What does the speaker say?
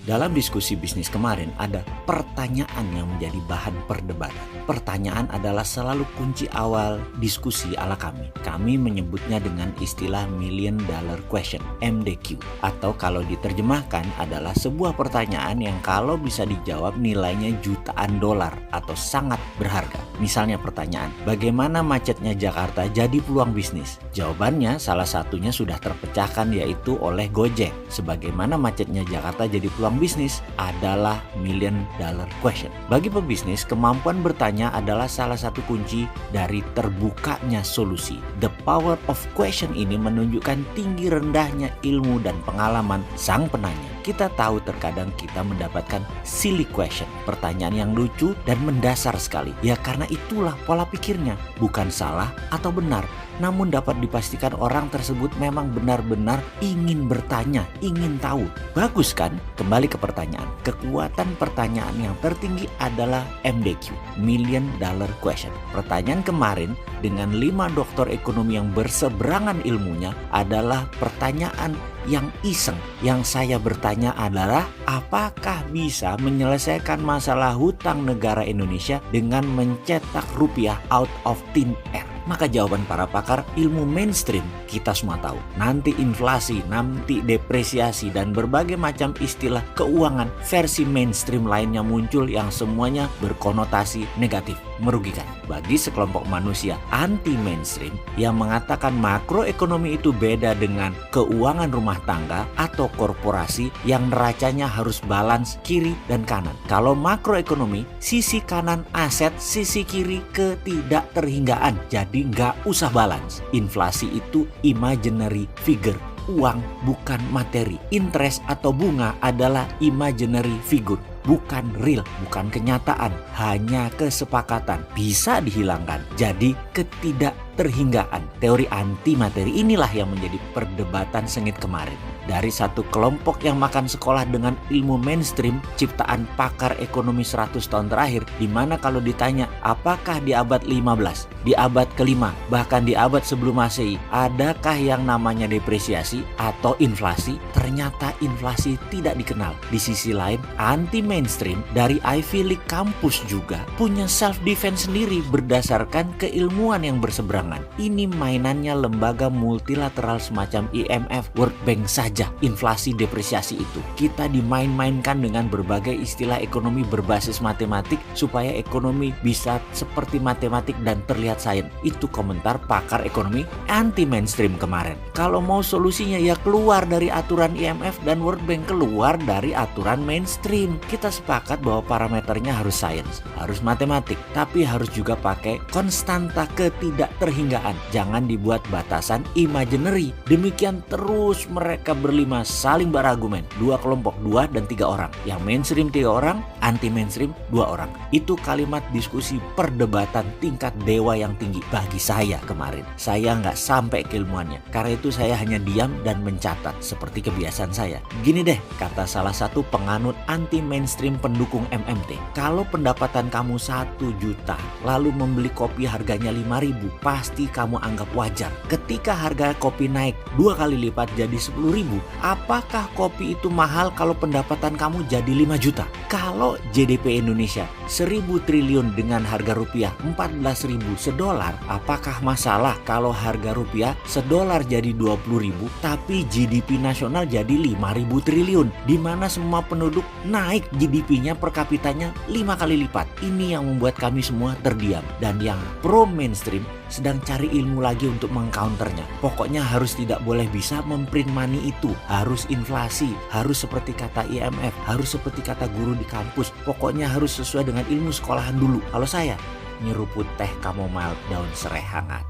Dalam diskusi bisnis kemarin ada pertanyaan yang menjadi bahan perdebatan. Pertanyaan adalah selalu kunci awal diskusi ala kami. Kami menyebutnya dengan istilah Million Dollar Question, MDQ. Atau kalau diterjemahkan adalah sebuah pertanyaan yang kalau bisa dijawab nilainya jutaan dolar atau sangat berharga. Misalnya pertanyaan, bagaimana macetnya Jakarta jadi peluang bisnis? Jawabannya salah satunya sudah terpecahkan yaitu oleh Gojek. Sebagaimana macetnya Jakarta jadi peluang bisnis adalah Million Dollar Question. Bagi pebisnis, kemampuan bertanya adalah salah satu kunci dari terbukanya solusi. The power of question ini menunjukkan tinggi rendahnya ilmu dan pengalaman sang penanya. Kita tahu terkadang kita mendapatkan silly question, pertanyaan yang lucu dan mendasar sekali. Ya karena itulah pola pikirnya, bukan salah atau benar, namun dapat dipastikan orang tersebut memang benar-benar ingin bertanya, ingin tahu. Bagus kan? Kembali ke pertanyaan. Kekuatan pertanyaan yang tertinggi adalah MDQ, Million Dollar Question. Pertanyaan kemarin dengan 5 doktor ekonomi yang berseberangan ilmunya adalah pertanyaan yang iseng. Yang saya bertanya adalah, apakah bisa menyelesaikan masalah hutang negara Indonesia dengan mencetak rupiah out of thin air? Maka jawaban para pakar ilmu mainstream kita semua tahu. Nanti inflasi, nanti depresiasi, dan berbagai macam istilah keuangan versi mainstream lainnya muncul yang semuanya berkonotasi negatif, merugikan. Bagi sekelompok manusia anti mainstream yang mengatakan makroekonomi itu beda dengan keuangan rumah tangga atau korporasi yang neracanya harus balance kiri dan kanan. Kalau makroekonomi, sisi kanan aset, sisi kiri ketidakterhinggaan. Jadi nggak usah balance. Inflasi itu imaginary figure. Uang bukan materi. Interest atau bunga adalah imaginary figure. Bukan real, bukan kenyataan, hanya kesepakatan. Bisa dihilangkan. Jadi ketidakterhinggaan. Teori anti materi inilah yang menjadi perdebatan sengit kemarin. Dari satu kelompok yang makan sekolah dengan ilmu mainstream ciptaan pakar ekonomi 100 tahun terakhir, di mana kalau ditanya apakah di abad 15, di abad ke-5, bahkan di abad sebelum Masehi, adakah yang namanya depresiasi atau inflasi? Ternyata inflasi tidak dikenal. Di sisi lain, anti mainstream dari Ivy League kampus juga punya self defense sendiri berdasarkan keilmuan yang berseberangan. Ini mainannya lembaga multilateral semacam IMF, World Bank saja. Inflasi depresiasi itu kita dimain-mainkan dengan berbagai istilah ekonomi berbasis matematik supaya ekonomi bisa seperti matematik dan terlihat sains. Itu komentar pakar ekonomi anti mainstream kemarin. Kalau mau solusinya ya keluar dari aturan IMF dan World Bank, keluar dari aturan mainstream. Kita sepakat bahwa parameternya harus sains, harus matematik, tapi harus juga pakai konstanta ketidakterhinggaan. Jangan dibuat batasan imaginary. Demikian terus mereka berlima saling berargumen. 2 kelompok, 2 dan 3 orang. Yang mainstream 3 orang, anti mainstream 2 orang. Itu kalimat diskusi perdebatan tingkat dewa yang tinggi bagi saya kemarin. Saya nggak sampai keilmuannya. Karena itu saya hanya diam dan mencatat seperti kebiasaan saya. Gini deh, kata salah satu penganut anti mainstream pendukung MMT. Kalau pendapatan kamu 1 juta, lalu membeli kopi harganya 5.000, pasti kamu anggap wajar. Ketika harga kopi naik 2 kali lipat jadi 10.000, apakah kopi itu mahal kalau pendapatan kamu jadi 5 juta? Kalau GDP Indonesia 1.000 triliun dengan harga rupiah 14.000 sedolar, apakah masalah kalau harga rupiah sedolar jadi 20.000 tapi GDP nasional jadi 5.000 triliun, di mana semua penduduk naik GDP-nya per kapitanya 5 kali lipat? Ini yang membuat kami semua terdiam, dan yang pro mainstream sedang cari ilmu lagi untuk mengcounternya. Pokoknya harus tidak boleh bisa memprint money itu, harus inflasi, harus seperti kata IMF, harus seperti kata guru di kampus. Pokoknya harus sesuai dengan ilmu sekolahan dulu. Kalau saya nyeruput teh chamomile daun serai hangat.